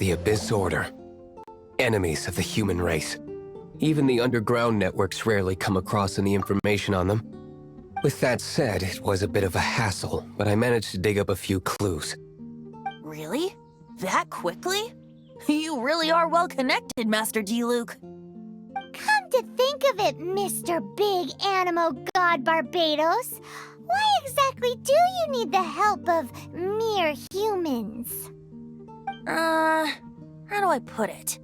The Abyss Order. Enemies of the human race. Even the underground networks rarely come across any information on them. With that said, it was a bit of a hassle, but I managed to dig up a few clues. Really? That quickly? You really are well connected, Master D-Luke. Come to think of it, Mr. Big Animo God Barbados, why exactly do you need the help of mere humans? How do I put it?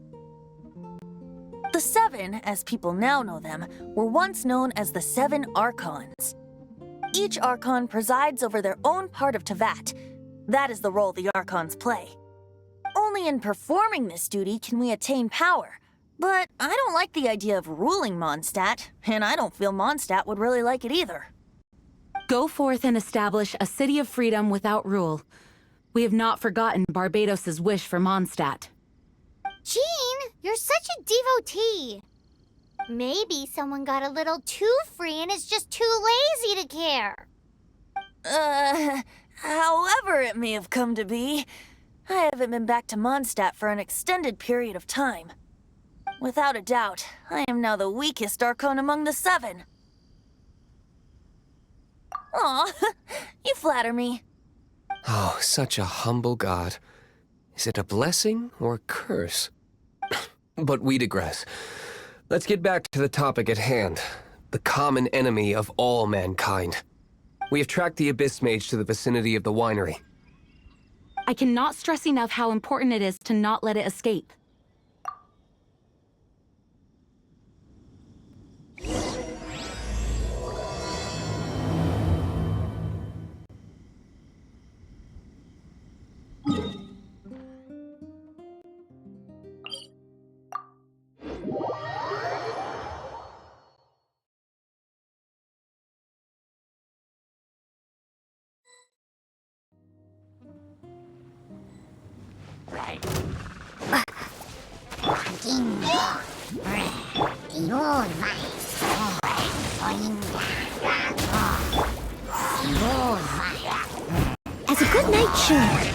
The Seven, as people now know them, were once known as the Seven Archons. Each Archon presides over their own part of Teyvat. That is the role the Archons play. Only in performing this duty can we attain power. But I don't like the idea of ruling Mondstad, and I don't feel Mondstad would really like it either. Go forth and establish a city of freedom without rule. We have not forgotten Barbados' wish for Mondstad. Jean, you're such a devotee. Maybe someone got a little too free and is just too lazy to care. However it may have come to be, I haven't been back to Mondstad for an extended period of time. Without a doubt, I am now the weakest Archon among the Seven. Aw, you flatter me. Oh, such a humble god. Is it a blessing or a curse? But we digress. Let's get back to the topic at hand. The common enemy of all mankind. We have tracked the Abyss Mage to the vicinity of the winery. I cannot stress enough how important it is to not let it escape. As a good night should.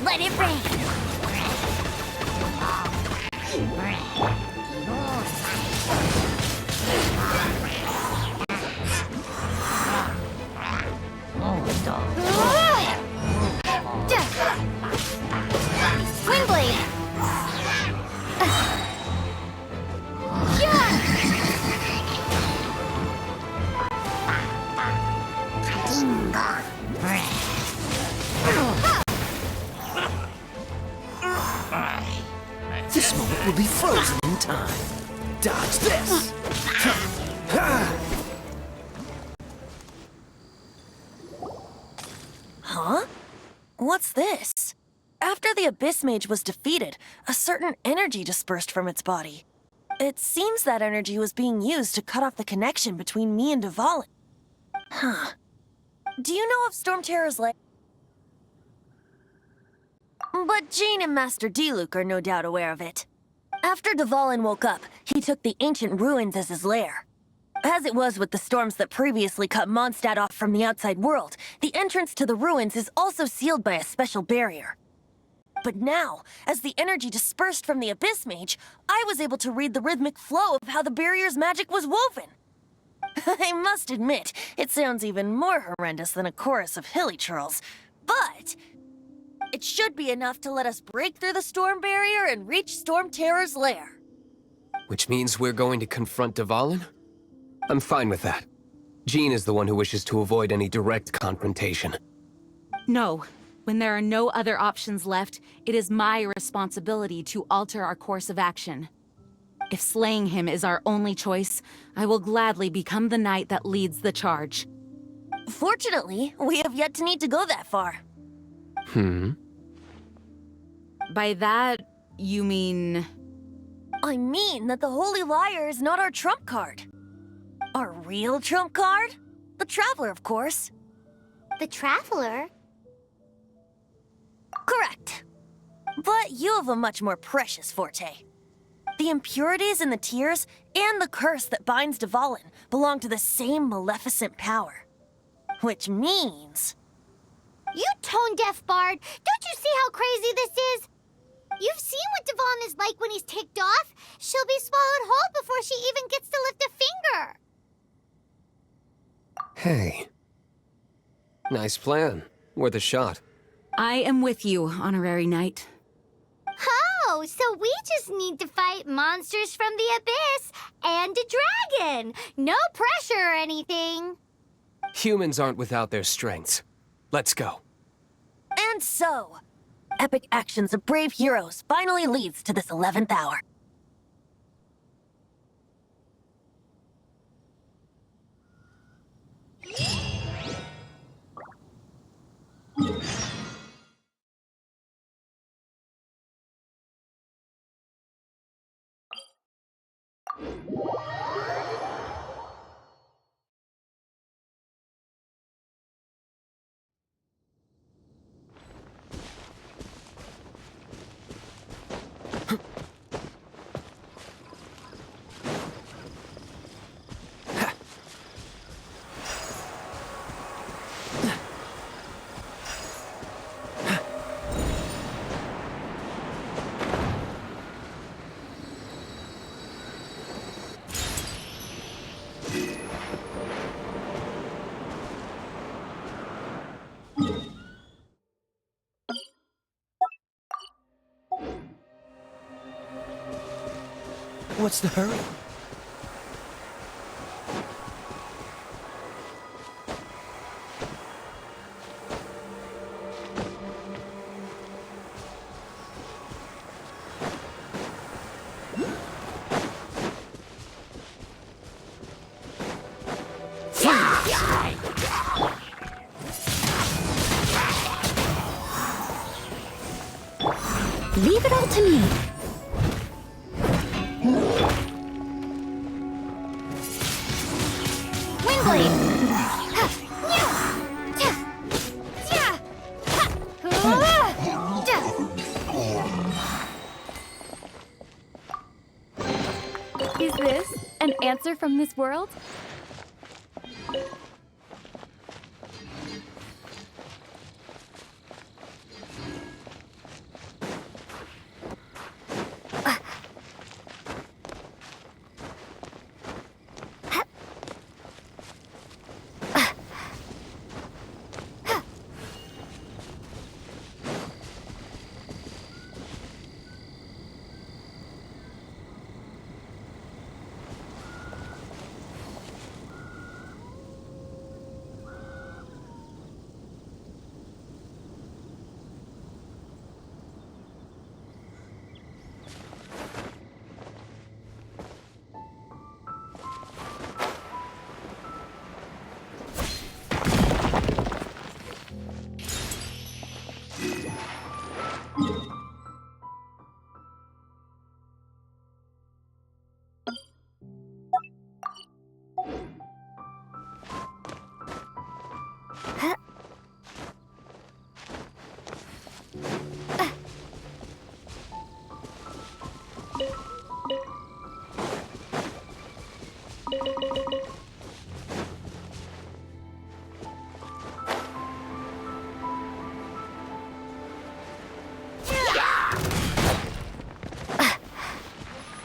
Let it rain. Swing blade. This moment will be frozen in time. Dodge this! Huh? What's this? After the Abyss Mage was defeated, a certain energy dispersed from its body. It seems that energy was being used to cut off the connection between me and Dvalin. Huh. Do you know of Stormterror's Lair? But Jean and Master D-Luke are no doubt aware of it. After Dvalin woke up, he took the ancient ruins as his lair. As it was with the storms that previously cut Mondstad off from the outside world, the entrance to the ruins is also sealed by a special barrier. But now, as the energy dispersed from the Abyss Mage, I was able to read the rhythmic flow of how the barrier's magic was woven. I must admit, it sounds even more horrendous than a chorus of hilly churls, but it should be enough to let us break through the storm barrier and reach Stormterror's lair. Which means we're going to confront Dvalin? I'm fine with that. Jean is the one who wishes to avoid any direct confrontation. No. When there are no other options left, it is my responsibility to alter our course of action. If slaying him is our only choice, I will gladly become the knight that leads the charge. Fortunately, we have yet to need to go that far. By that, you mean... I mean that the Holy Liar is not our trump card. Our real trump card? The Traveler, of course. The Traveler? Correct. But you have a much more precious forte. The impurities in the tears and the curse that binds Dvalin belong to the same maleficent power. Which means... You tone-deaf bard! Don't you see how crazy this is? You've seen what Dvalin is like when he's ticked off. She'll be swallowed whole before she even gets to lift a finger. Hey. Nice plan. Worth a shot. I am with you, Honorary Knight. Oh, so we just need to fight monsters from the abyss and a dragon. No pressure or anything. Humans aren't without their strengths. Let's go. And so, epic actions of brave heroes finally leads to this 11th hour. What's the hurry? Leave it all to me. Is this an answer from this world?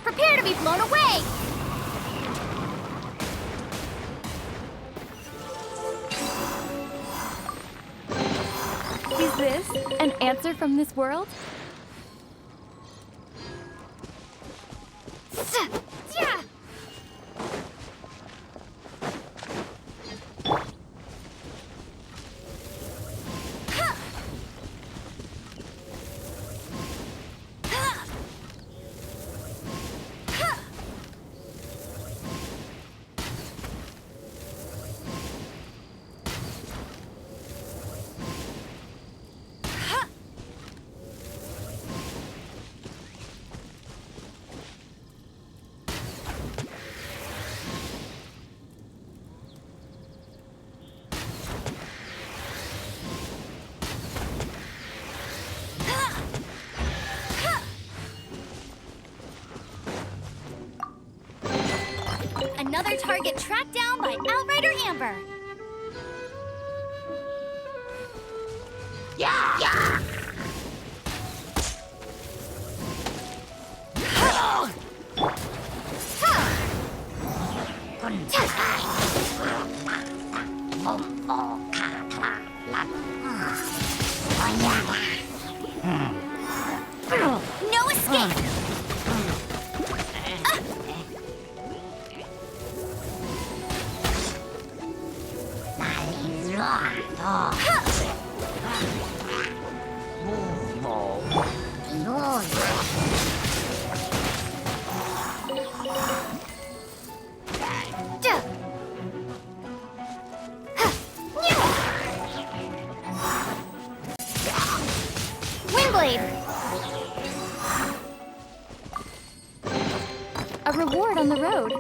Prepare to be blown away! Is this an answer from this world? Target tracked down by Outrider Amber. No escape! Windblade! A reward on the road.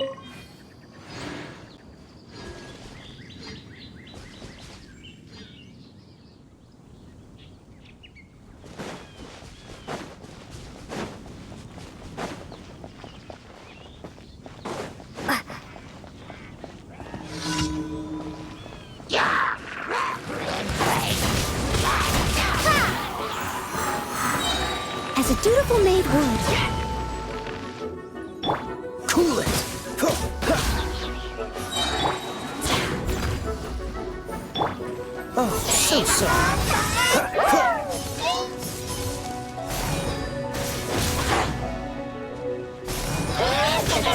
As a dutiful maid would. Cool it! Oh, so sorry.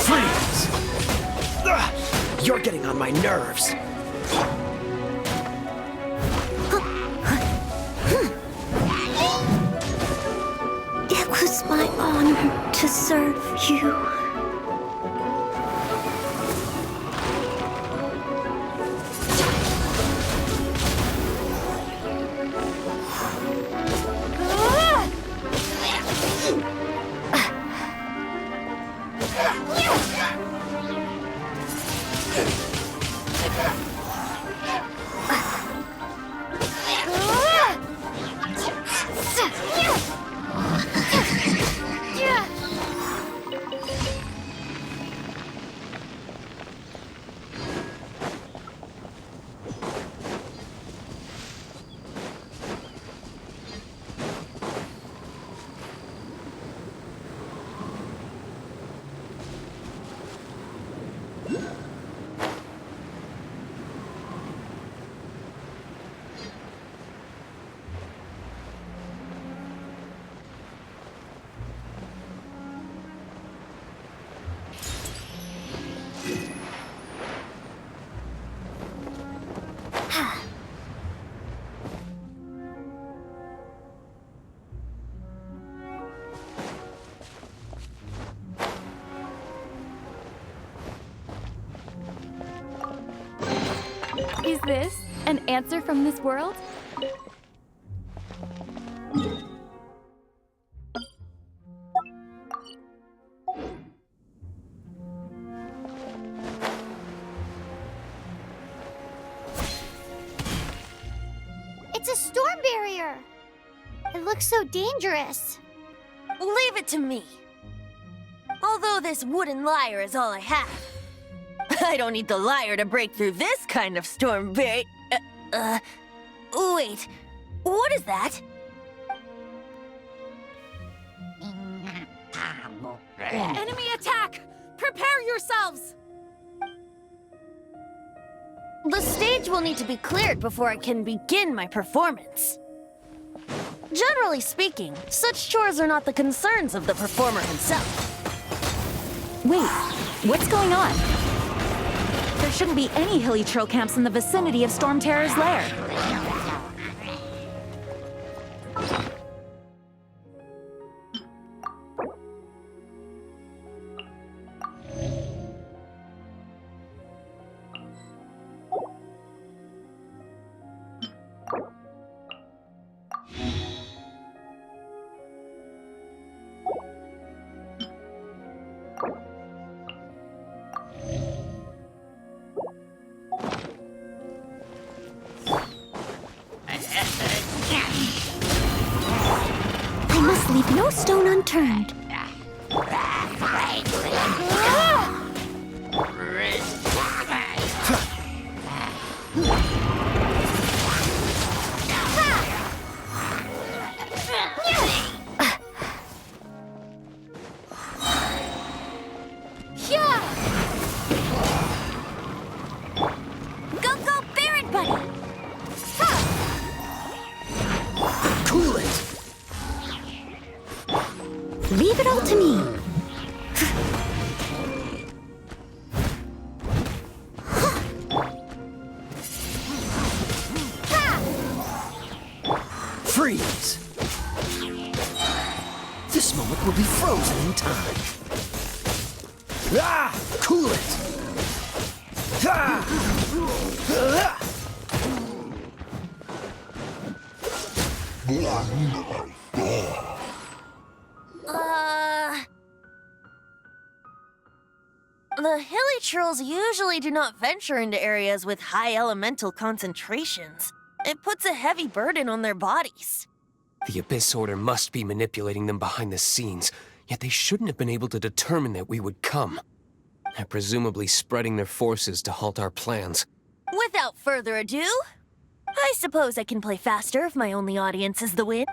Freeze! You're getting on my nerves. It was my honor to serve you. Is this an answer from this world? It's a storm barrier. It looks so dangerous. Leave it to me. Although this wooden lyre is all I have. I don't need the lyre to break through this kind of storm wait, what is that? Enemy attack! Prepare yourselves! The stage will need to be cleared before I can begin my performance. Generally speaking, such chores are not the concerns of the performer himself. Wait, what's going on? There shouldn't be any hilly troll camps in the vicinity of Stormterror's lair. I must leave no stone unturned. Leave it all to me. Freeze! This moment will be frozen in time. Ah! Cool it! Ah! Ah! The hilly trolls usually do not venture into areas with high elemental concentrations. It puts a heavy burden on their bodies. The Abyss Order must be manipulating them behind the scenes, yet they shouldn't have been able to determine that we would come. They're presumably spreading their forces to halt our plans. Without further ado, I suppose I can play faster if my only audience is the wind.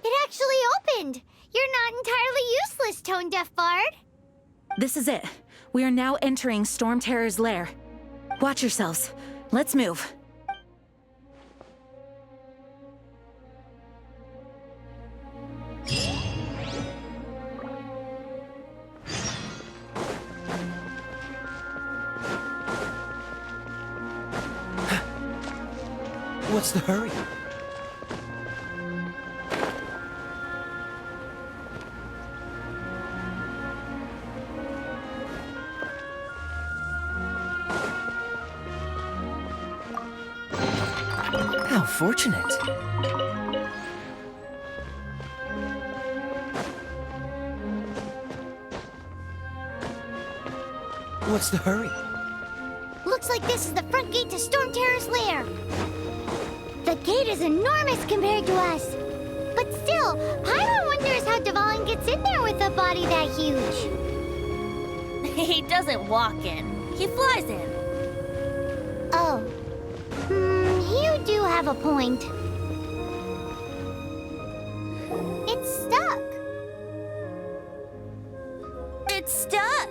It actually opened! You're not entirely useless, Tone Deaf Bard. This is it. We are now entering Stormterror's lair. Watch yourselves. Let's move. What's the hurry? How fortunate. What's the hurry? Looks like this is the front gate to Stormterror's lair. The gate is enormous compared to us. But still, Paimon wonders how Dvalin gets in there with a body that huge. He doesn't walk in, he flies in. Oh. You do have a point. It's stuck. It's stuck.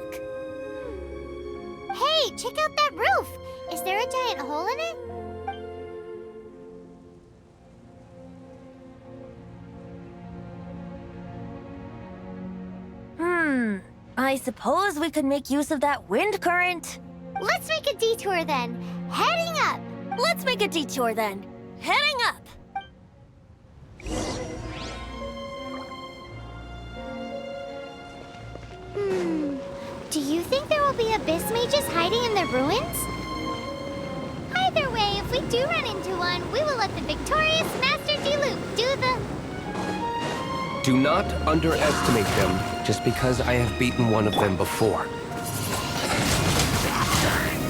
Hey, check out that roof. Is there a giant hole in it? I suppose we could make use of that wind current. Let's make a detour then. Heading up. Let's make a detour then. Heading up. Do you think there will be abyss mages hiding in the ruins? Either way, if we do run into one, we will let the victorious Master Diluc do the... Do not underestimate them just because I have beaten one of them before.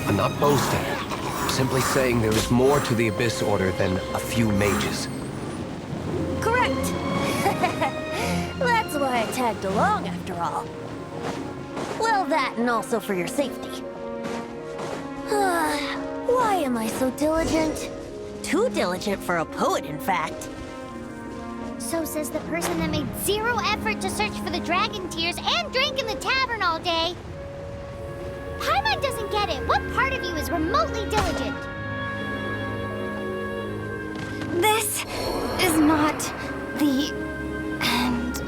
I'm not boasting. I'm simply saying there is more to the Abyss Order than a few mages. Correct. That's why I tagged along after all. Well, that and also for your safety. Why am I so diligent? Too diligent for a poet, in fact. So says the person that made zero effort to search for the dragon tears and drank in the tavern all day. Paimon doesn't get it. What part of you is remotely diligent? This is not the end.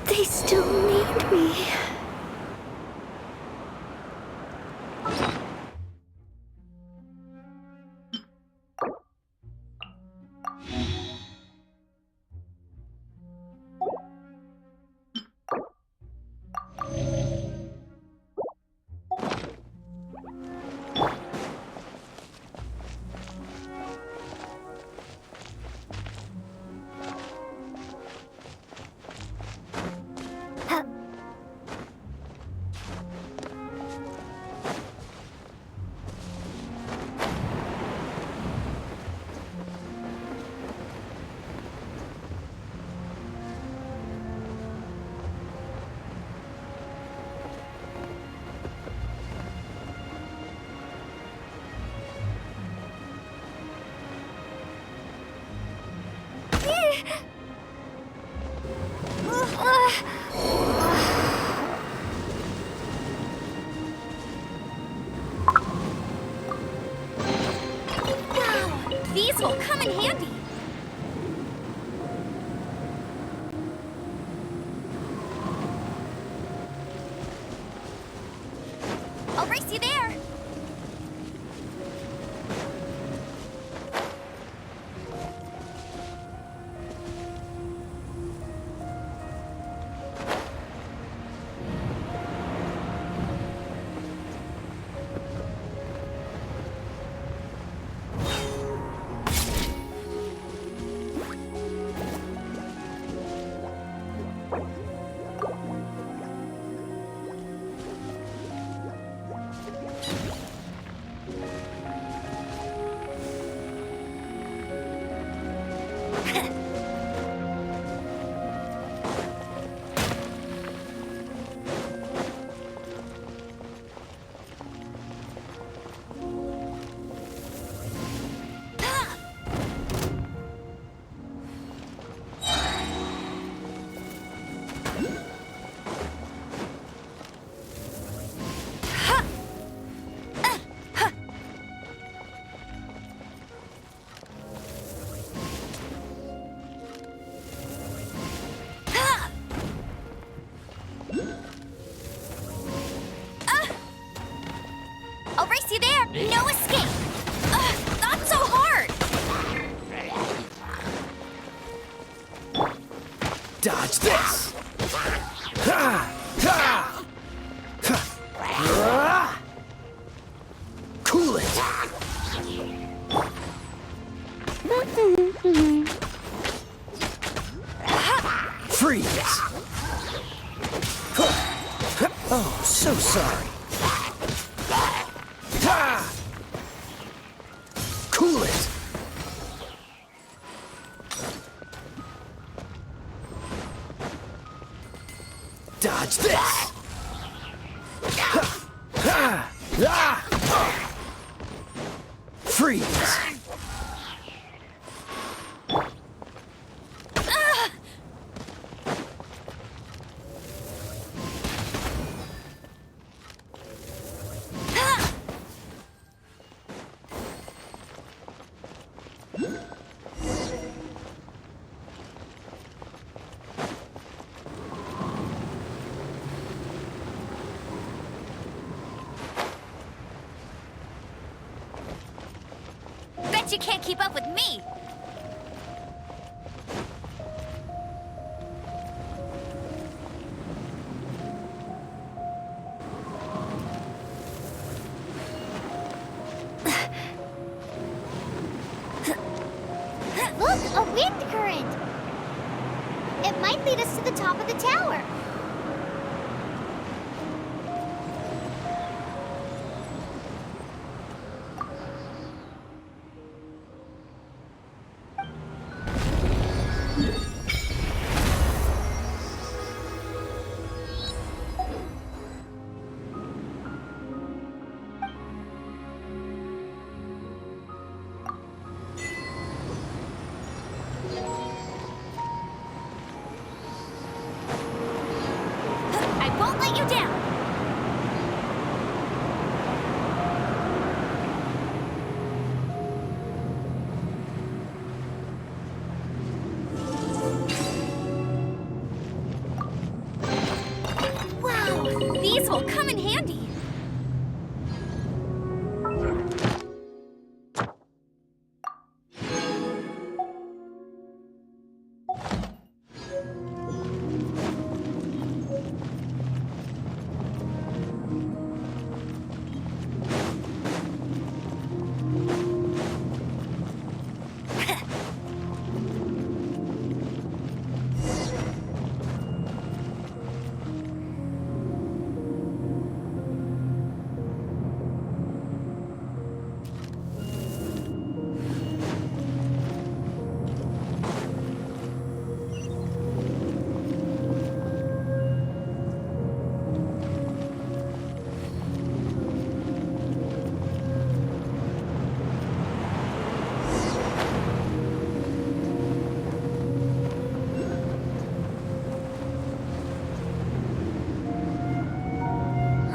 They still need me. These will come in handy. I'll race you there. I'll race you there. No escape. Not so hard. Dodge this! Ha! Ha! Ha! Cool it! Freeze! Oh, so sorry. Ha! Cool it! Dodge this! Ha! Ha! Ah! Freeze! Bet you can't keep up with me. Look, a wind current! It might lead us to the top of the tower. I won't let you down. Wow, these will come in handy.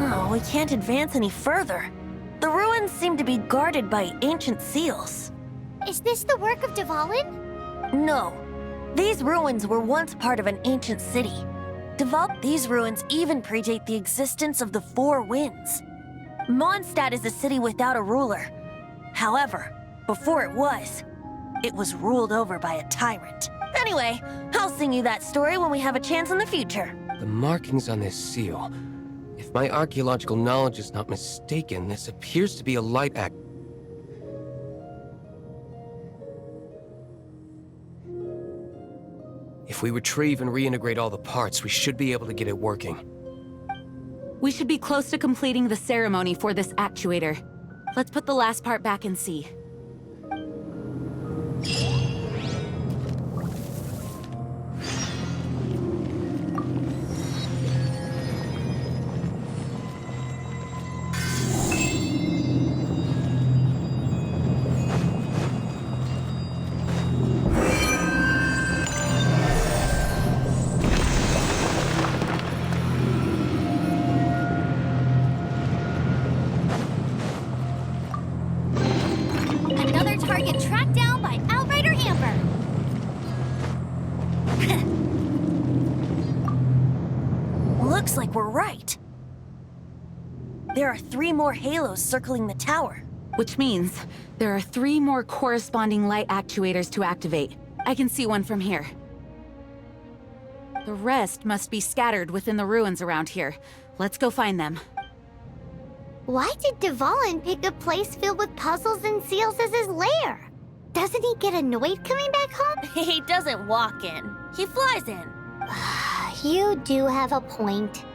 Oh, we can't advance any further. The ruins seem to be guarded by ancient seals. Is this the work of Dvalin? No. These ruins were once part of an ancient city. These ruins even predate the existence of the Four Winds. Mondstad is a city without a ruler. However, before it was ruled over by a tyrant. Anyway, I'll sing you that story when we have a chance in the future. The markings on this seal. If my archaeological knowledge is not mistaken, this appears to be a light act. If we retrieve and reintegrate all the parts, we should be able to get it working. We should be close to completing the ceremony for this actuator. Let's put the last part back and see. Another target tracked down by Outrider Amber. Looks like we're right. There are 3 more halos circling the tower. Which means there are 3 more corresponding light actuators to activate. I can see one from here. The rest must be scattered within the ruins around here. Let's go find them. Why did Dvalin pick a place filled with puzzles and seals as his lair? Doesn't he get annoyed coming back home? He doesn't walk in. He flies in. You do have a point.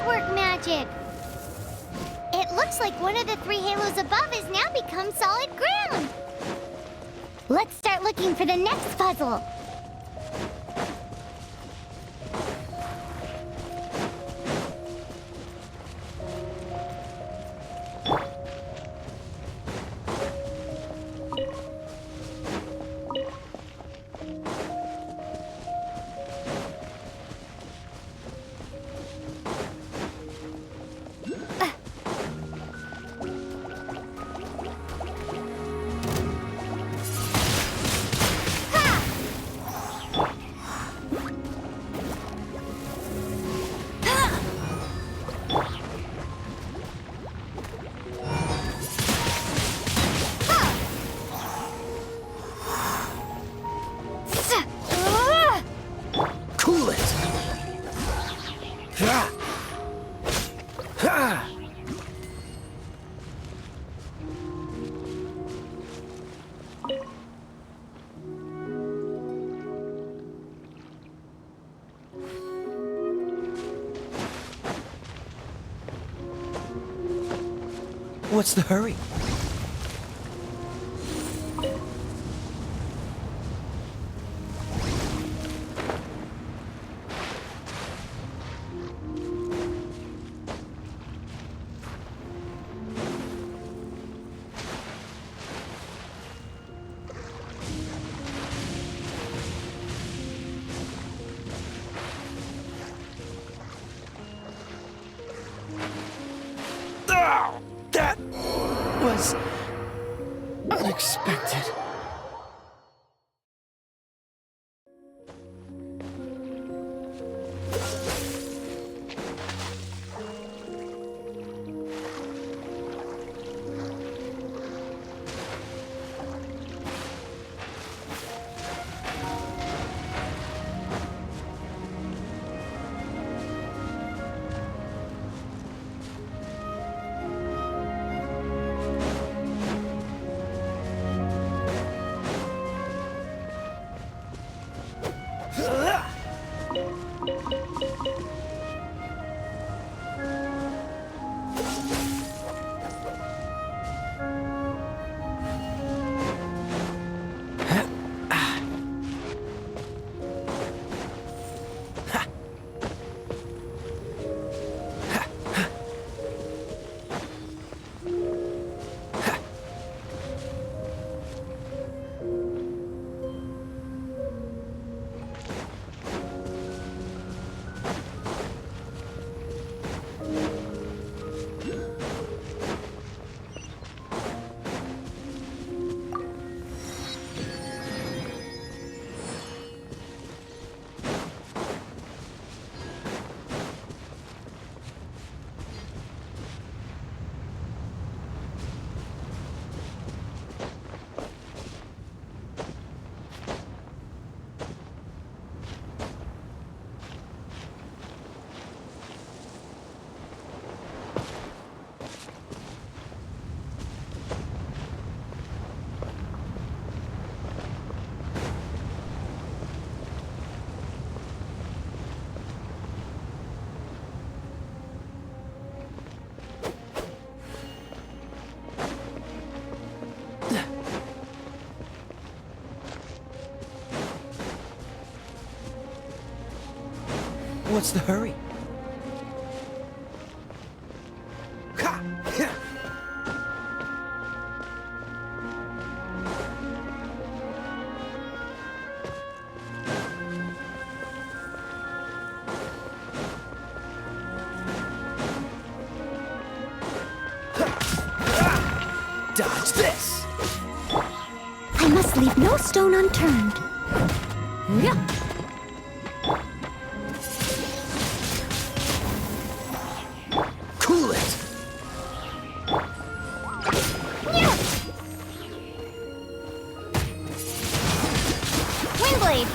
firework magic. It looks like one of the three halos above has now become solid ground. Let's start looking for the next puzzle. Cool it! Ha! Ha! What's the hurry? Oh, that was unexpected. What's the hurry? Ha! Ha! Dodge this! I must leave no stone unturned. Yeah. Cool it! Windblade!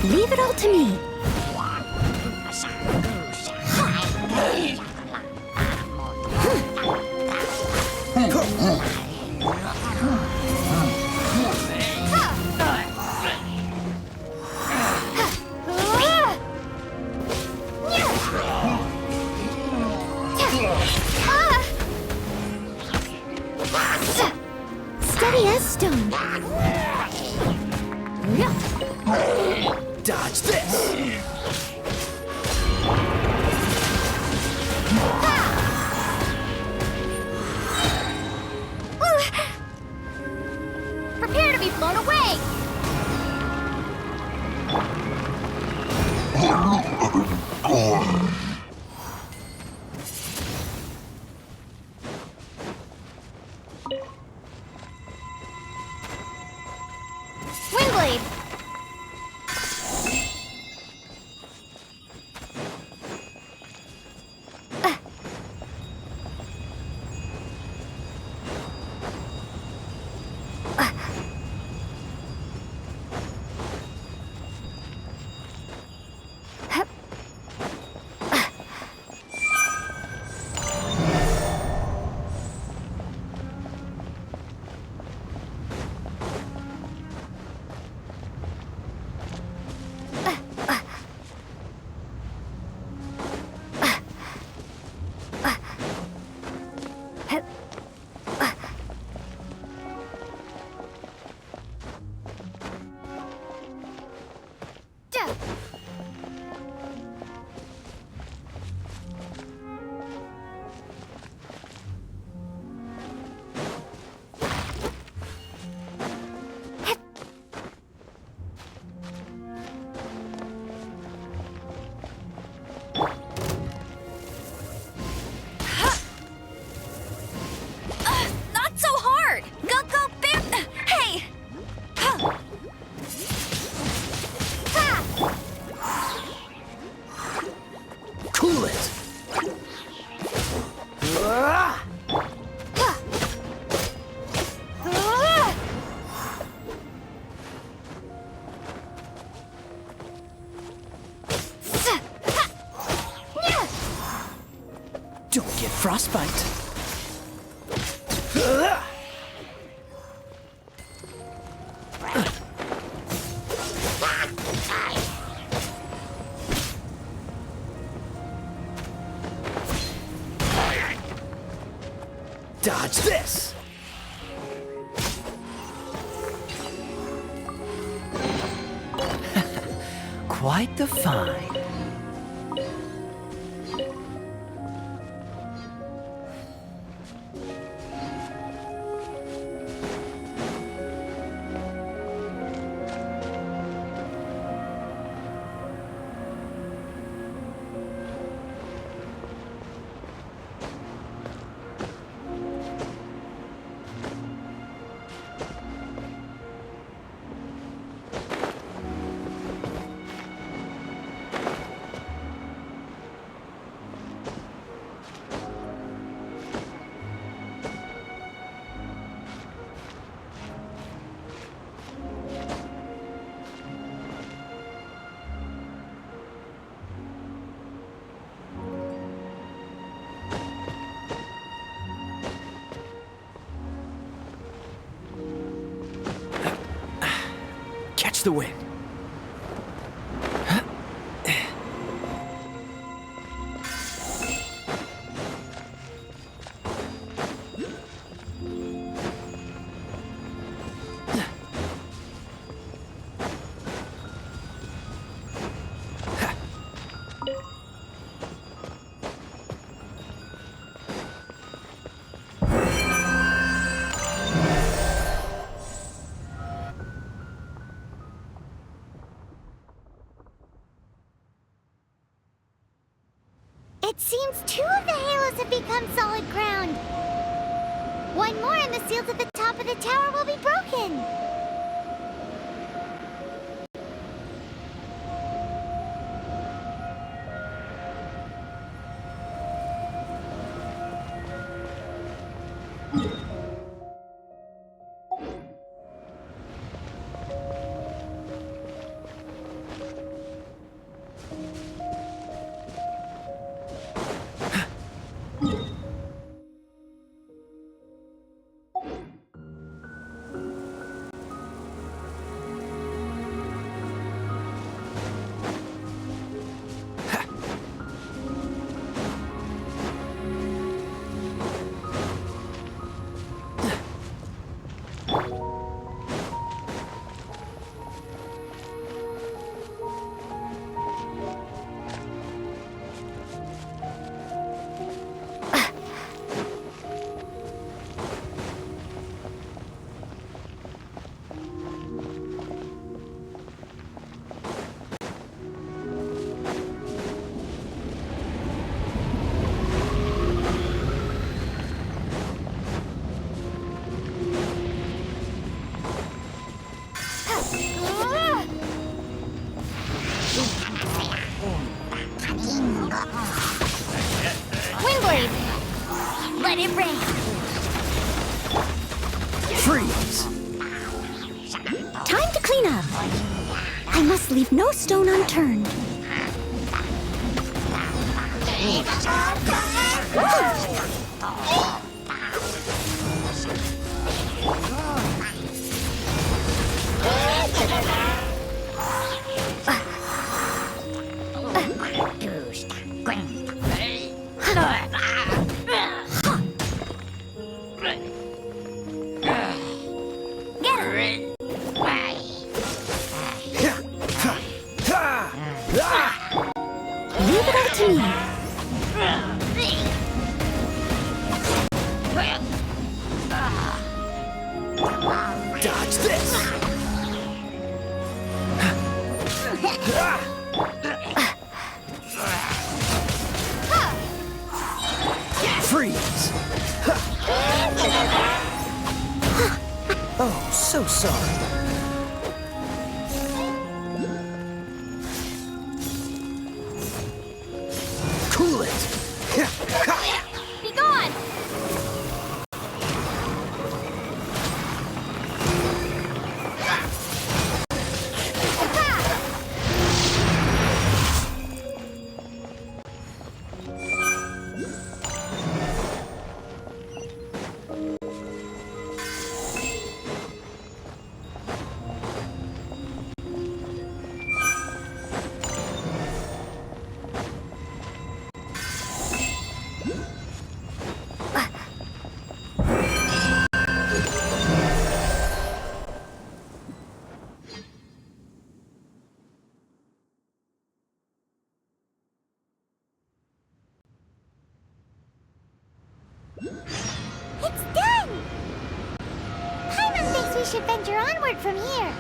Leave it all to me. Steady as stone. Dodge this! Prepare to be blown away! Windblade! Not so hard! Go, go, bam! Hey! Cool it! Don't get frostbite. Dodge this! Quite the find. Catch the wind. It seems 2 of the halos have become solid ground. 1 more and the seal to the top of the tower will be broken. it rain! Freeze! Time to clean up. I must leave no stone unturned. Leave it all to me. Dodge this! Freeze! Oh, so sorry. Cool it! Be gone! It's done! Paimon thinks we should venture onward from here.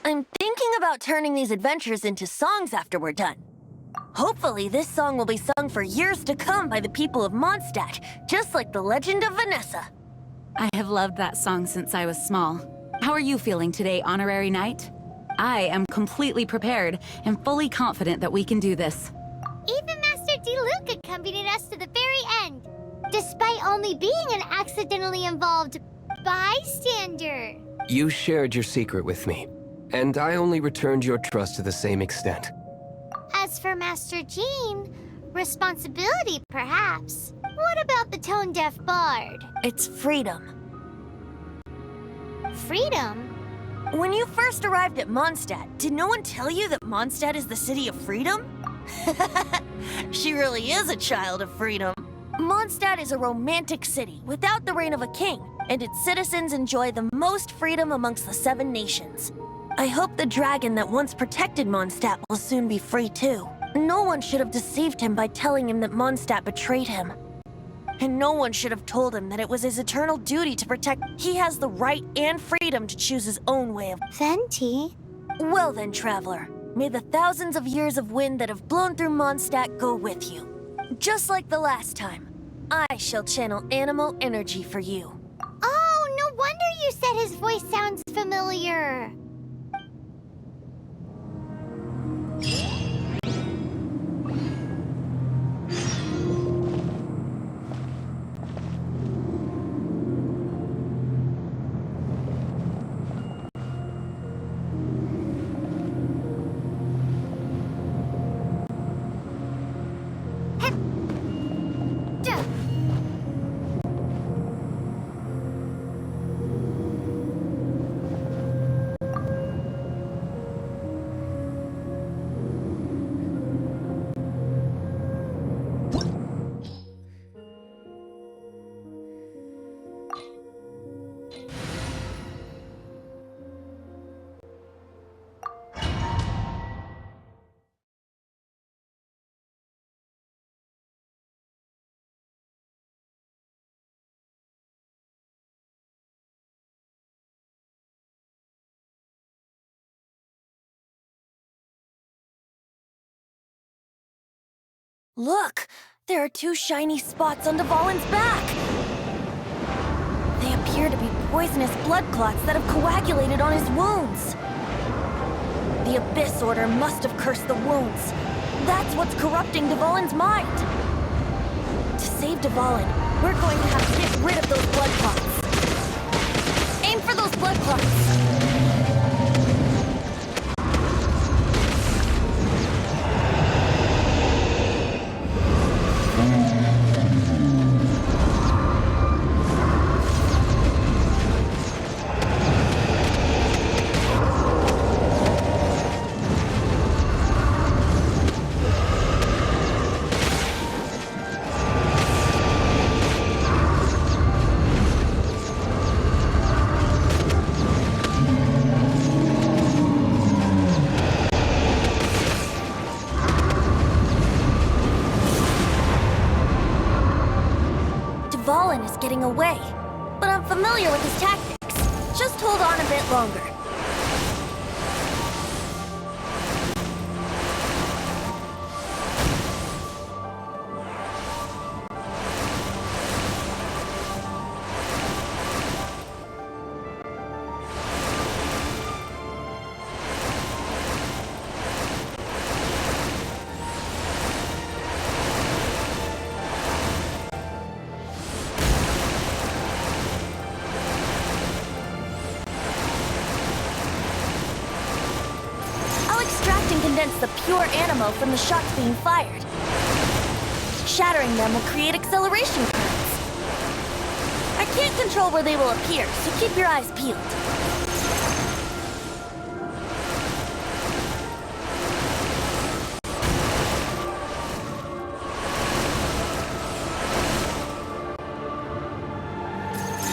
I'm thinking about turning these adventures into songs after we're done. Hopefully, this song will be sung for years to come by the people of Mondstad, just like the legend of Vanessa. I have loved that song since I was small. How are you feeling today, Honorary Knight? I am completely prepared and fully confident that we can do this. Even Master Diluc accompanied us to the very end, despite only being an accidentally involved bystander. You shared your secret with me, and I only returned your trust to the same extent. As for Master Jean, responsibility perhaps. What about the tone-deaf bard? It's freedom. Freedom? When you first arrived at Mondstad, did no one tell you that Mondstad is the city of freedom? She really is a child of freedom. Mondstad is a romantic city without the reign of a king, and its citizens enjoy the most freedom amongst the 7 nations. I hope the dragon that once protected Mondstad will soon be free too. No one should have deceived him by telling him that Mondstad betrayed him. And no one should have told him that it was his eternal duty to protect. He has the right and freedom to choose his own way of... Venti? Well then, traveler, may the thousands of years of wind that have blown through Mondstadt go with you. Just like the last time, I shall channel animal energy for you. Oh, no wonder you said his voice sounds familiar. Look! There are two shiny spots on Dvalin's back! They appear to be poisonous blood clots that have coagulated on his wounds. The Abyss Order must have cursed the wounds. That's what's corrupting Dvalin's mind. To save Dvalin, we're going to have to get rid of those blood clots. Aim for those blood clots. Dvalin is getting away, but I'm familiar with his tactics. Just hold on a bit longer. Condense the pure animo from the shots being fired. Shattering them will create acceleration currents. I can't control where they will appear, so keep your eyes peeled.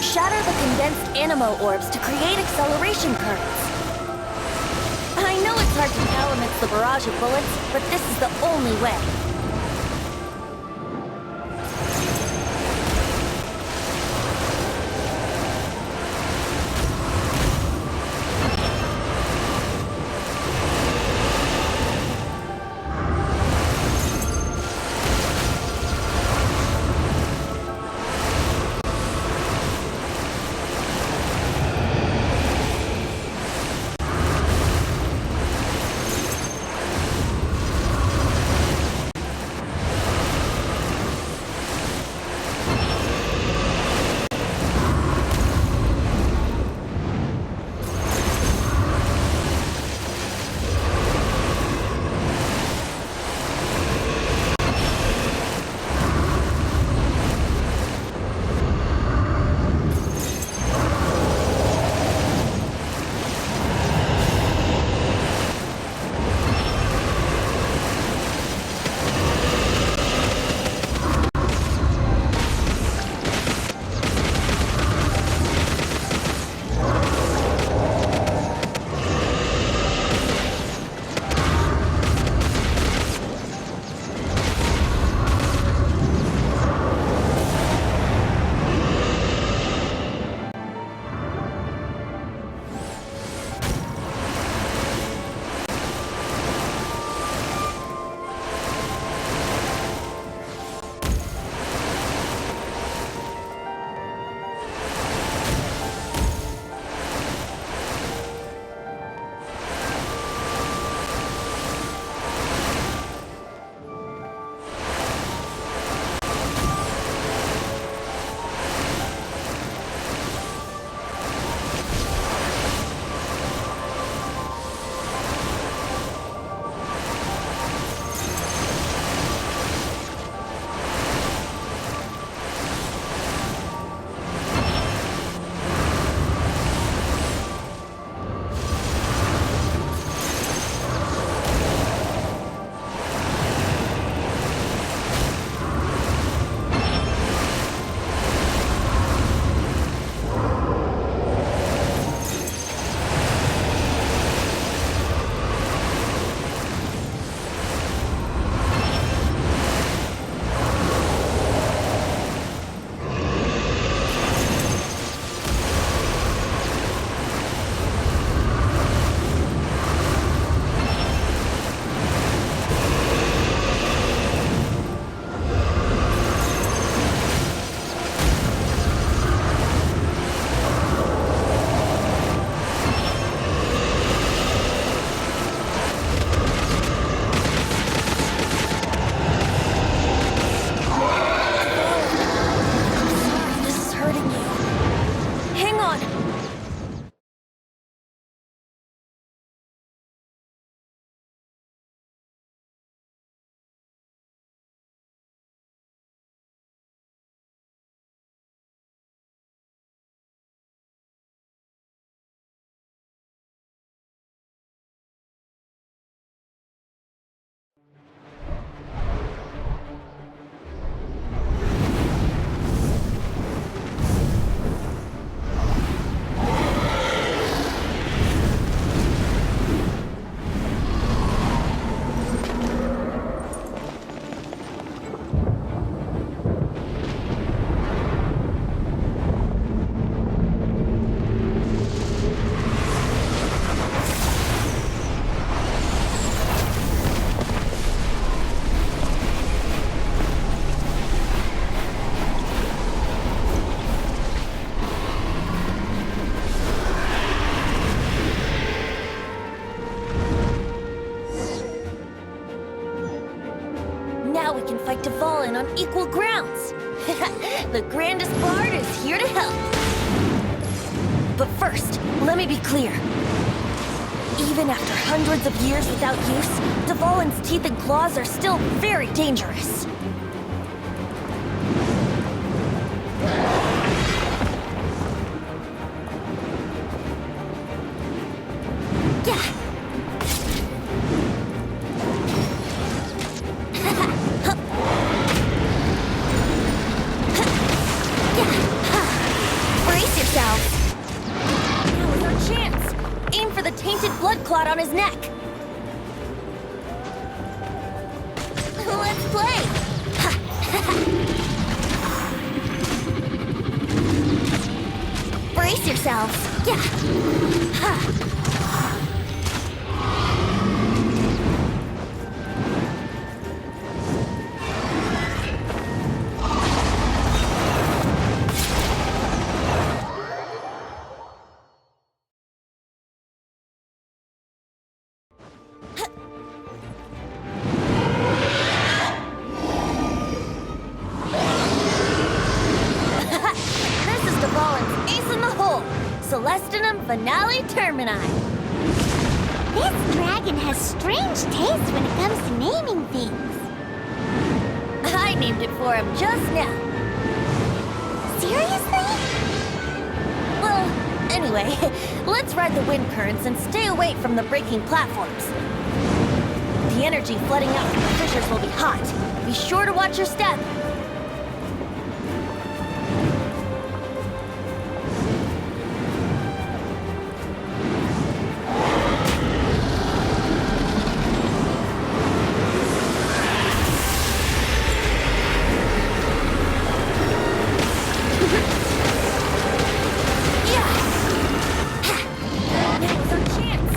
Shatter the condensed animo orbs to create acceleration currents. I know it's hard to tell amidst the barrage of bullets, but this is the only way. can fight Dvalin on equal grounds. The grandest bard is here to help. But first, let me be clear. Even after hundreds of years without use, Dvalin's teeth and claws are still very dangerous. Brace yourselves. Now is our chance. Aim for the tainted blood clot on his neck. Let's play. Brace yourselves. Yeah. This is Dvalin's ace in the hole. Celestinum Finale Termini. This dragon has strange taste when it comes to naming things. I named it for him just now. Seriously? Well, anyway, let's ride the wind currents and stay away from the breaking platforms. The energy flooding out from the fissures will be hot. Be sure to watch your step. Now's our chance.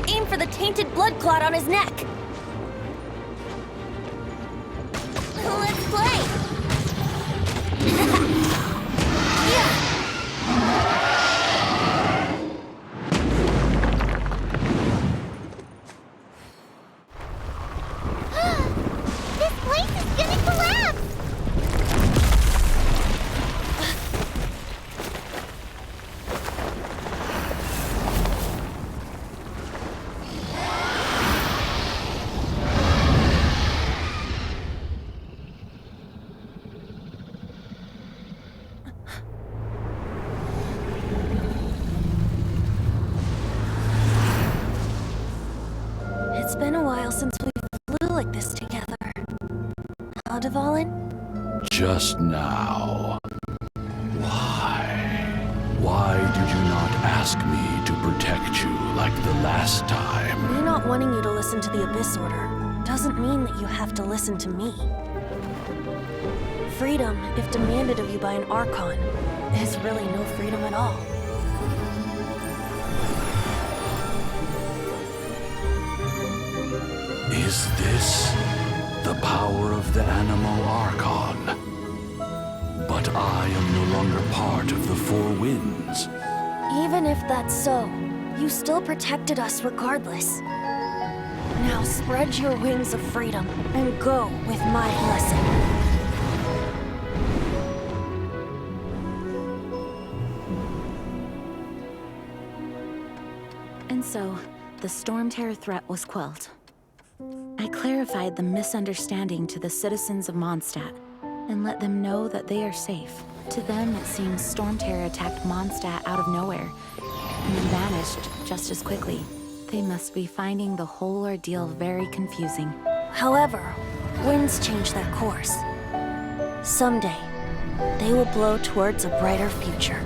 Aim for the tainted blood clot on his neck. Let's play. This place is gonna collapse! It's been a while since we flew like this together. Huh, Dvalin? Just now. Why? Why did you not ask me to protect you like the last time? Me not wanting you to listen to the Abyss Order doesn't mean that you have to listen to me. Freedom, if demanded of you by an Archon, is really no freedom at all. Is this the power of the Animo Archon? But I am no longer part of the Four Winds. Even if that's so, you still protected us regardless. Now spread your wings of freedom and go with my blessing. And so, the Stormterror threat was quelled. I clarified the misunderstanding to the citizens of Mondstad and let them know that they are safe. To them, it seems Stormterror attacked Mondstad out of nowhere and then vanished just as quickly. They must be finding the whole ordeal very confusing. However, winds change their course. Someday, they will blow towards a brighter future.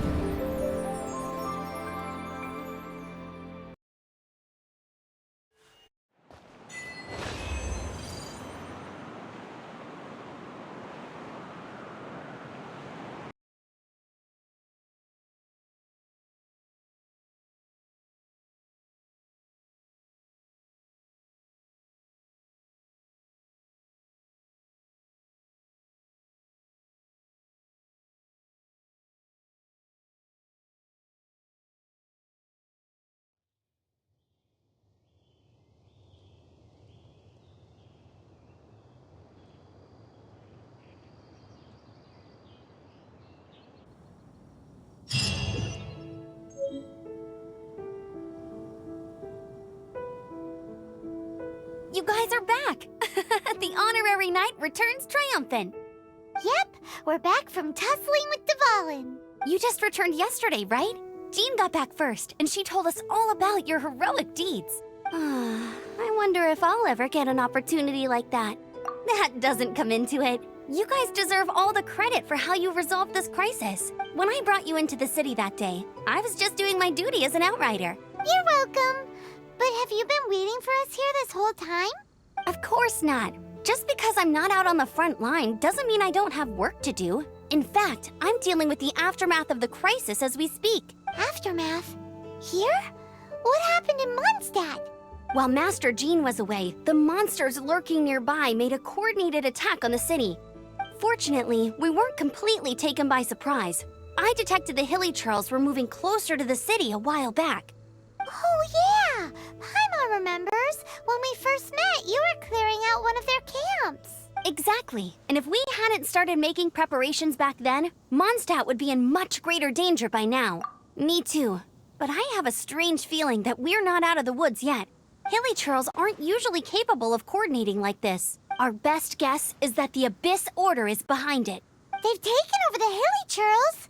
You guys are back! The honorary knight returns triumphant. Yep, we're back from tussling with Dvalin. You just returned yesterday, right? Jean got back first, and she told us all about your heroic deeds. I wonder if I'll ever get an opportunity like that. That doesn't come into it. You guys deserve all the credit for how you resolved this crisis. When I brought you into the city that day, I was just doing my duty as an outrider. You're welcome. But have you been waiting for us here this whole time? Of course not. Just because I'm not out on the front line doesn't mean I don't have work to do. In fact, I'm dealing with the aftermath of the crisis as we speak. Aftermath? Here? What happened in Mondstad? While Master Jean was away, the monsters lurking nearby made a coordinated attack on the city. Fortunately, we weren't completely taken by surprise. I detected the Hilly Churls were moving closer to the city a while back. Oh yeah! Paimon remembers. When we first met, you were clearing out one of their camps. Exactly. And if we hadn't started making preparations back then, Mondstadt would be in much greater danger by now. Me too. But I have a strange feeling that we're not out of the woods yet. Hilly Churls aren't usually capable of coordinating like this. Our best guess is that the Abyss Order is behind it. They've taken over the Hilly Churls.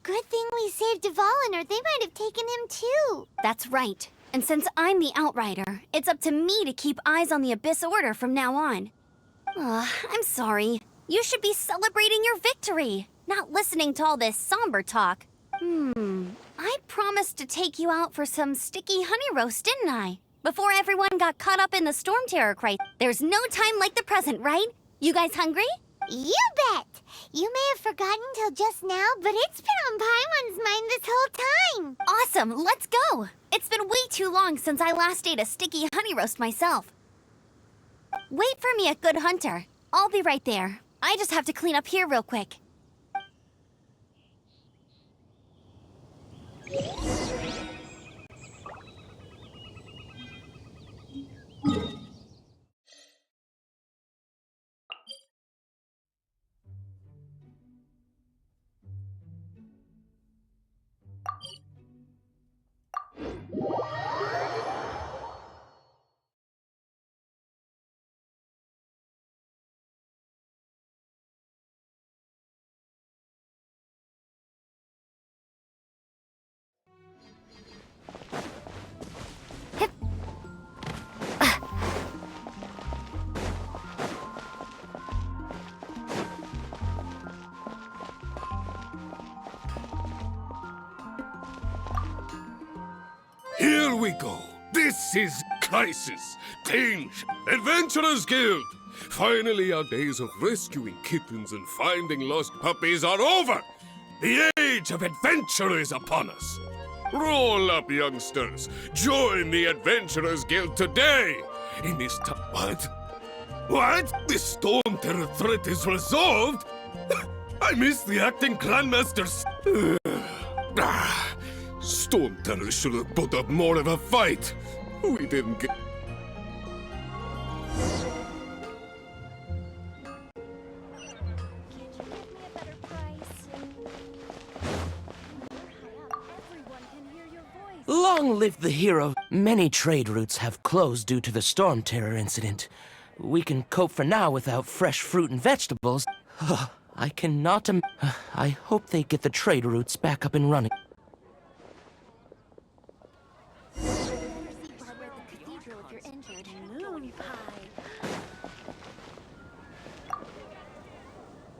Good thing we saved Dvalin, or they might have taken him too. That's right. And since I'm the Outrider, it's up to me to keep eyes on the Abyss Order from now on. I'm sorry. You should be celebrating your victory, not listening to all this somber talk. I promised to take you out for some sticky honey roast, didn't I? Before everyone got caught up in the Stormterror crisis. There's no time like the present, right? You guys hungry? You bet! You may have forgotten till just now, but it's been on Paimon's mind this whole time. Awesome, let's go! It's been way too long since I last ate a sticky honey roast myself. Wait for me at Good Hunter. I'll be right there. I just have to clean up here real quick. Here we go. This is Crisis, Danger, Adventurers Guild. Finally, our days of rescuing kittens and finding lost puppies are over. The age of adventure is upon us. Roll up, youngsters. Join the Adventurers Guild today. In this time... What? The Stormterror threat is resolved? I missed the acting clanmasters. Stormterror should have put up more of a fight. We didn't get... Long live the hero. Many trade routes have closed due to the Stormterror incident. We can cope for now without fresh fruit and vegetables. I cannot I hope they get the trade routes back up and running.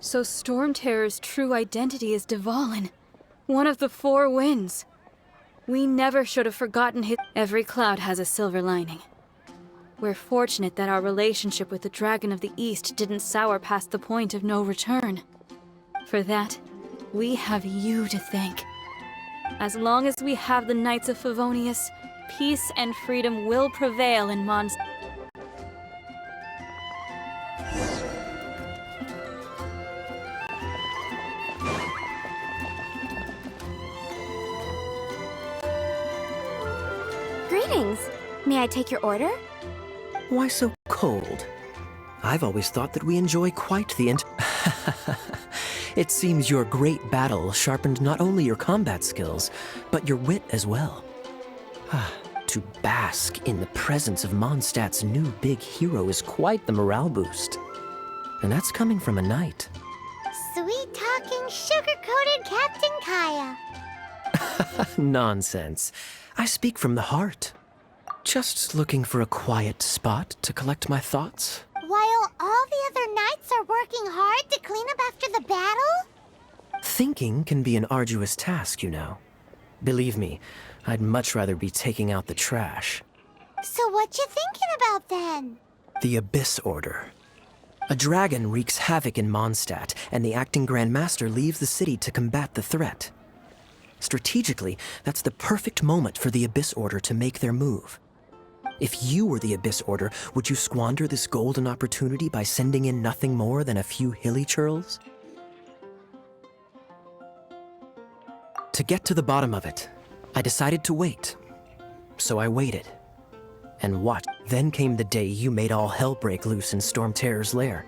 So Stormterror's true identity is Dvalin, one of the Four Winds. We never should have forgotten his... Every cloud has a silver lining. We're fortunate that our relationship with the Dragon of the East didn't sour past the point of no return. For that, we have you to thank. As long as we have the Knights of Favonius, peace and freedom will prevail in Mondstad. Greetings. May I take your order? Why so cold? I've always thought that we enjoy quite the It seems your great battle sharpened not only your combat skills, but your wit as well. to bask in the presence of Mondstad's new big hero is quite the morale boost. And that's coming from a knight. Sweet-talking, sugar-coated Captain Kaya. Nonsense. I speak from the heart. Just looking for a quiet spot to collect my thoughts. While all the other knights are working hard to clean up after the battle? Thinking can be an arduous task, you know. Believe me, I'd much rather be taking out the trash. So what you thinking about then? The Abyss Order. A dragon wreaks havoc in Mondstad, and the acting Grand Master leaves the city to combat the threat. Strategically, that's the perfect moment for the Abyss Order to make their move. If you were the Abyss Order, would you squander this golden opportunity by sending in nothing more than a few hilly churls? To get to the bottom of it, I decided to wait. So I waited. And watched. Then came the day you made all hell break loose in Stormterror's lair.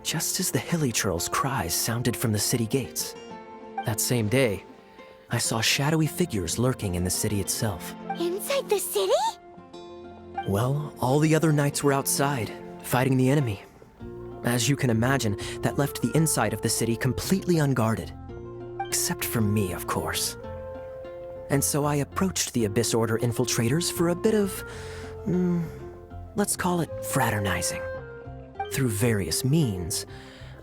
Just as the hilly churls' cries sounded from the city gates. That same day, I saw shadowy figures lurking in the city itself. Inside the city? Well, all the other knights were outside, fighting the enemy. As you can imagine, that left the inside of the city completely unguarded. Except for me, of course. And so I approached the Abyss Order infiltrators for a bit of, let's call it fraternizing. Through various means,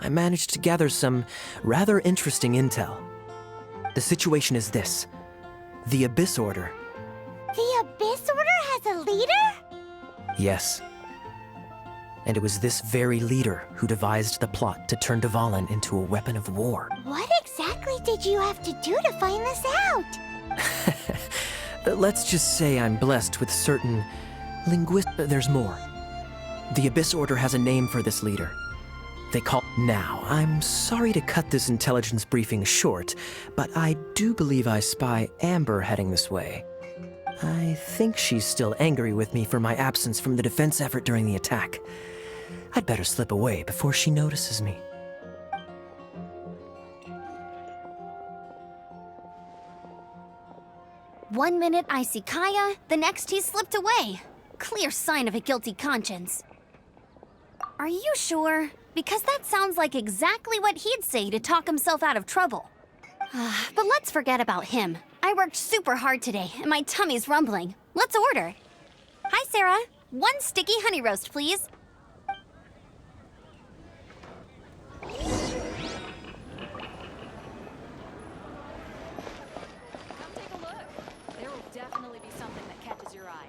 I managed to gather some rather interesting intel. The situation is this. The Abyss Order. The Abyss Order has a leader? Yes. And it was this very leader who devised the plot to turn Dvalin into a weapon of war. What exactly did you have to do to find this out? Let's just say I'm blessed with certain there's more. The Abyss Order has a name for this leader. They call... Now, I'm sorry to cut this intelligence briefing short, but I do believe I spy Amber heading this way. I think she's still angry with me for my absence from the defense effort during the attack. I'd better slip away before she notices me. One minute I see Kaya, the next he slipped away. Clear sign of a guilty conscience. Are you sure? Because that sounds like exactly what he'd say to talk himself out of trouble. But let's forget about him. I worked super hard today, and my tummy's rumbling. Let's order. Hi, Sarah. 1 sticky honey roast, please. Definitely be something that catches your eye.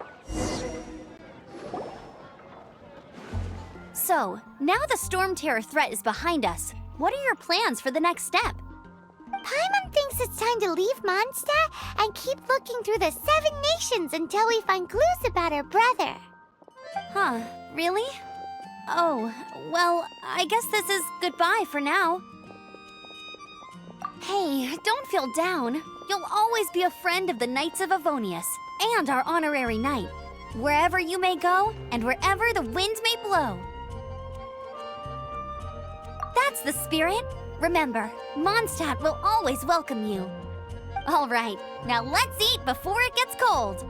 So, now the Stormterror threat is behind us. What are your plans for the next step? Paimon thinks it's time to leave Mondstad and keep looking through the 7 nations until we find clues about her brother. Huh, really? Oh, well, I guess this is goodbye for now. Hey, don't feel down. You'll always be a friend of the Knights of Avonius, and our honorary knight. Wherever you may go, and wherever the wind may blow. That's the spirit. Remember, Mondstad will always welcome you. All right, now let's eat before it gets cold.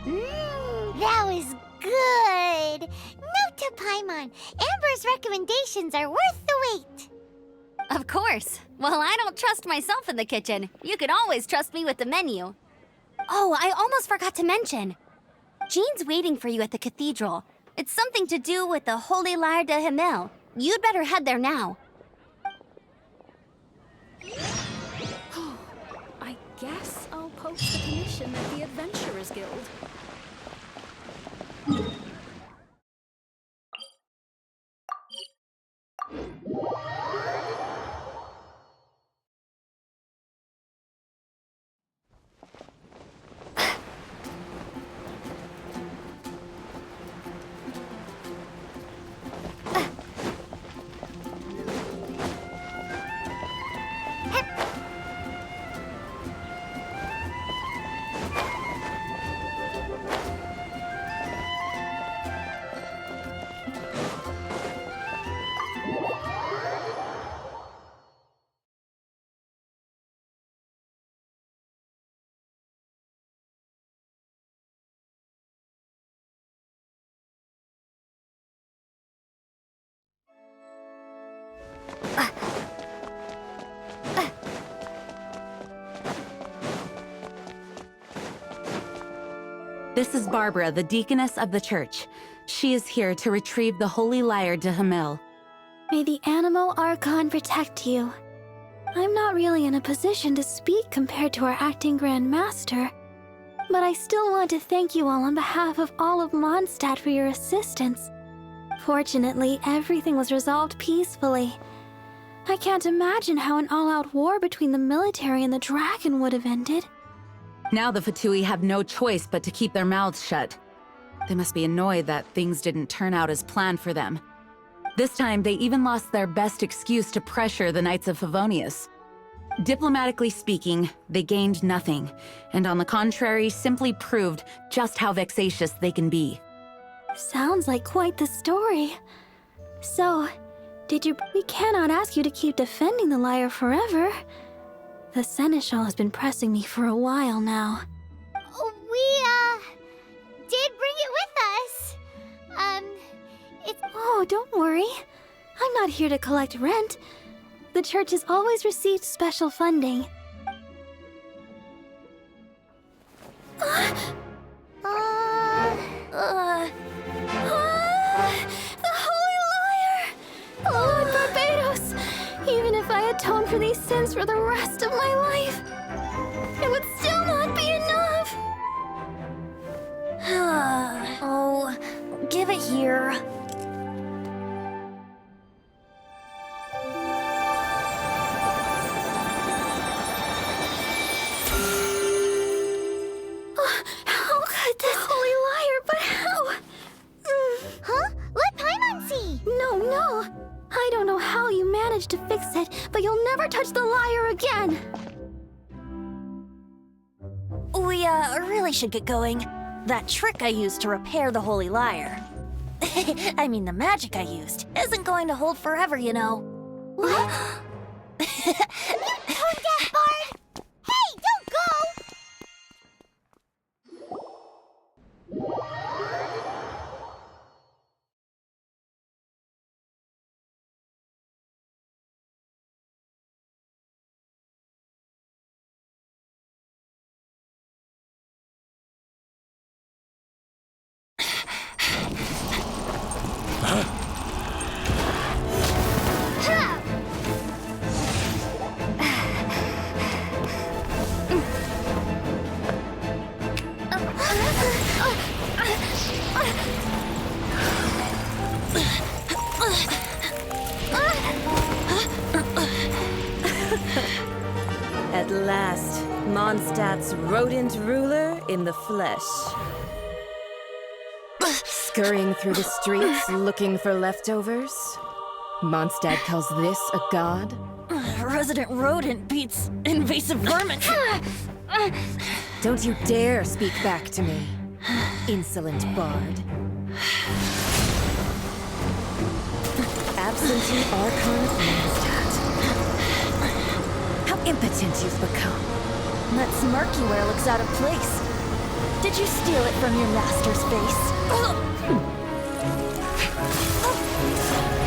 That was good. Note to Paimon, Amber's recommendations are worth the wait. Of course. Well, I don't trust myself in the kitchen. You can always trust me with the menu. Oh, I almost forgot to mention. Jean's waiting for you at the cathedral. It's something to do with the Holy Lair de Himmel. You'd better head there now. I guess I'll post the commission at the Adventurers Guild. This is Barbara, the deaconess of the church. She is here to retrieve the holy lyre de Hamel. May the Animo Archon protect you. I'm not really in a position to speak compared to our acting Grand Master, but I still want to thank you all on behalf of all of Mondstad for your assistance. Fortunately, everything was resolved peacefully. I can't imagine how an all-out war between the military and the dragon would have ended. Now the Fatui have no choice but to keep their mouths shut. They must be annoyed that things didn't turn out as planned for them. This time, they even lost their best excuse to pressure the Knights of Favonius. Diplomatically speaking, they gained nothing, and on the contrary, simply proved just how vexatious they can be. Sounds like quite the story. So, we cannot ask you to keep defending the lyre forever. The Seneschal has been pressing me for a while now. We, did bring it with us. Oh, don't worry. I'm not here to collect rent. The church has always received special funding. The Holy Lyre! Lord Barbados! Even if I atone for these sins for the rest of my life, it would still not be enough! Oh, give it here. How could this Holy Lyre, but how? Huh? Let Paimon see! No. I don't know how you managed to fix it, but you'll never touch the lyre again! We, really should get going. That trick I used to repair the Holy Lyre. I mean, the magic I used isn't going to hold forever, you know. What? You tone deaf, Bard! Hey, don't go! At last, Mondstad's rodent ruler in the flesh. Scurrying through the streets looking for leftovers? Mondstad calls this a god? Resident rodent beats invasive vermin. Don't you dare speak back to me, insolent bard. Absentee Archon of Mondstad. How impotent you've become. That smirky wear looks out of place. Did you steal it from your master's face?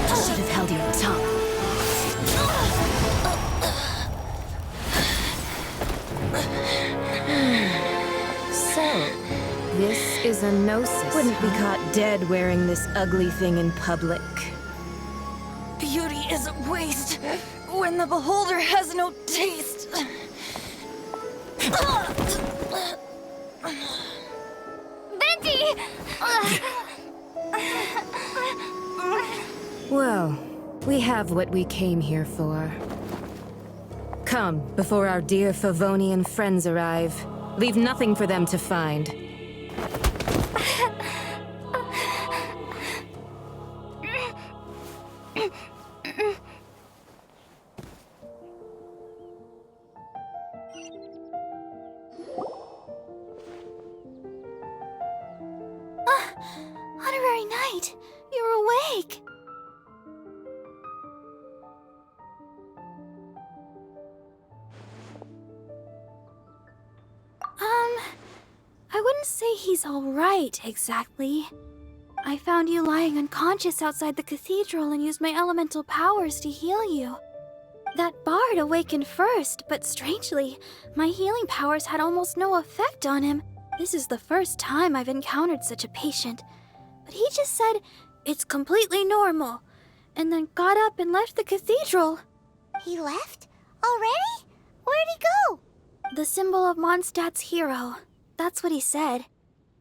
You should have held your tongue. So, this is a gnosis. Wouldn't be caught dead wearing this ugly thing in public. Beauty is a waste when the beholder has no taste. Venti! Well, we have what we came here for. Come, before our dear Favonian friends arrive. Leave nothing for them to find. Honorary Knight, you're awake. I wouldn't say he's all right, exactly. I found you lying unconscious outside the cathedral and used my elemental powers to heal you. That bard awakened first, but strangely, my healing powers had almost no effect on him. This is the first time I've encountered such a patient, but he just said it's completely normal, and then got up and left the cathedral. He left? Already? Where'd he go? The symbol of Mondstad's hero. That's what he said.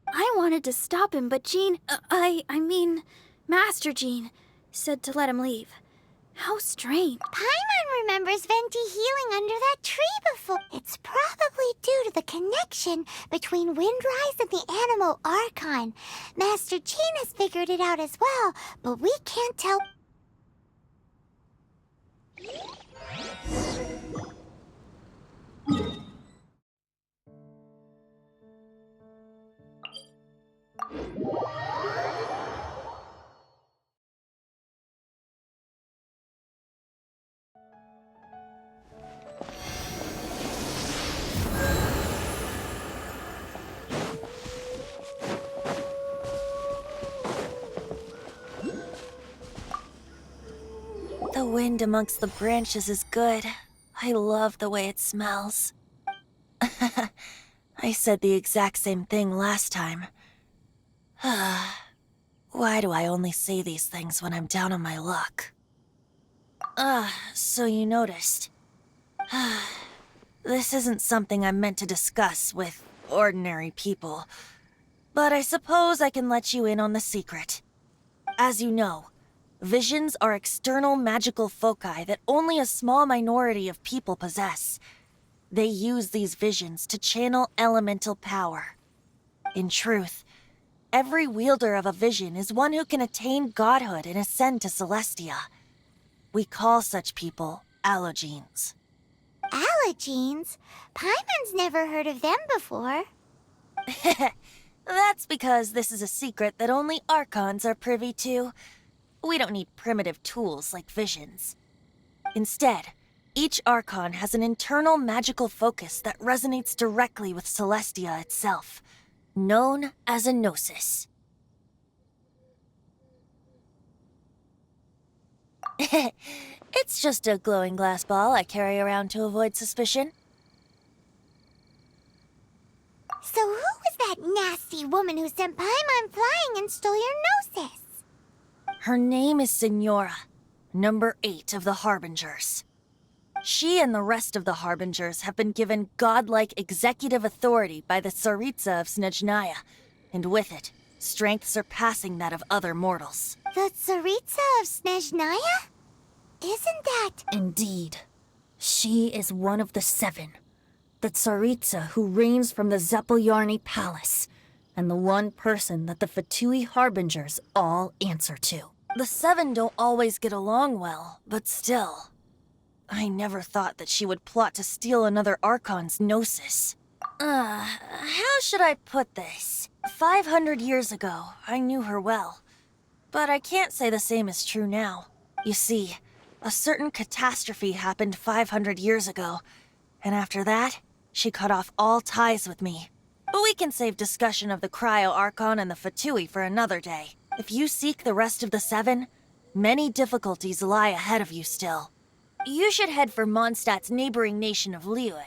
I wanted to stop him, but Master Jean, said to let him leave. How strange. Paimon remembers Venti healing under that tree before. It's probably due to the connection between Windrise and the Animo Archon. Master Jean has figured it out as well, but we can't tell. The wind amongst the branches is good. I love the way it smells. I said the exact same thing last time. Why do I only say these things when I'm down on my luck? So you noticed. This isn't something I'm meant to discuss with ordinary people, but I suppose I can let you in on the secret. As you know, visions are external magical foci that only a small minority of people possess. They use these visions to channel elemental power. In truth, every wielder of a vision is one who can attain godhood and ascend to Celestia. We call such people allogenes. Allogenes? Paimon's never heard of them before. That's because this is a secret that only Archons are privy to. We don't need primitive tools like visions. Instead, each Archon has an internal magical focus that resonates directly with Celestia itself, known as a gnosis. It's just a glowing glass ball I carry around to avoid suspicion. So who was that nasty woman who sent Paimon flying and stole your gnosis? Her name is Signora, number 8 of the Harbingers. She and the rest of the Harbingers have been given godlike executive authority by the Tsaritsa of Snezhnaya, and with it, strength surpassing that of other mortals. The Tsaritsa of Snezhnaya? Isn't that... Indeed. She is one of the 7. The Tsaritsa who reigns from the Zeppeljorni Palace, and the one person that the Fatui Harbingers all answer to. The 7 don't always get along well, but still. I never thought that she would plot to steal another Archon's gnosis. How should I put this? 500 years ago, I knew her well. But I can't say the same is true now. You see, a certain catastrophe happened 500 years ago, and after that, she cut off all ties with me. But we can save discussion of the Cryo-Archon and the Fatui for another day. If you seek the rest of the 7, many difficulties lie ahead of you still. You should head for Mondstad's neighboring nation of Liyue.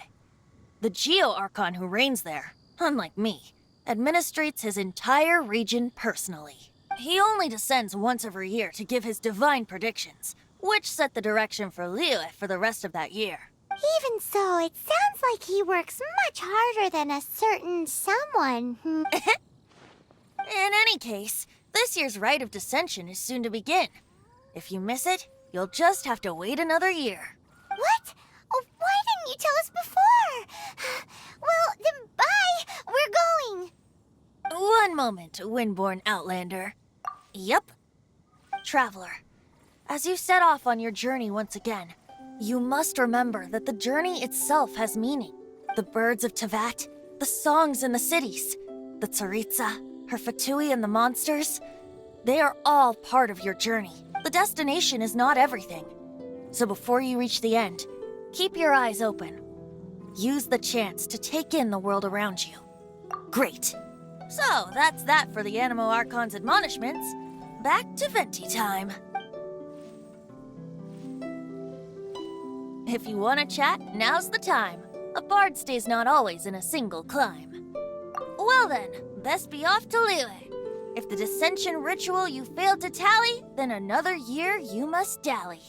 The Geo-Archon who reigns there, unlike me, administrates his entire region personally. He only descends once every year to give his divine predictions, which set the direction for Liyue for the rest of that year. Even so, it sounds like he works much harder than a certain someone. In any case, this year's Rite of Descension is soon to begin. If you miss it, you'll just have to wait another year. What? Oh, why didn't you tell us before? Well, then bye! We're going! One moment, Windborn Outlander. Yup. Traveler, as you set off on your journey once again, you must remember that the journey itself has meaning. The birds of Tevat, the songs in the cities, the Tsaritsa, her Fatui and the monsters, they are all part of your journey. The destination is not everything. So before you reach the end, keep your eyes open. Use the chance to take in the world around you. Great. So that's that for the Animo Archon's admonishments. Back to Venti time. If you want to chat, now's the time. A bard stays not always in a single clime. Well then, best be off to Lair. If the dissension ritual you failed to tally, then another year you must dally.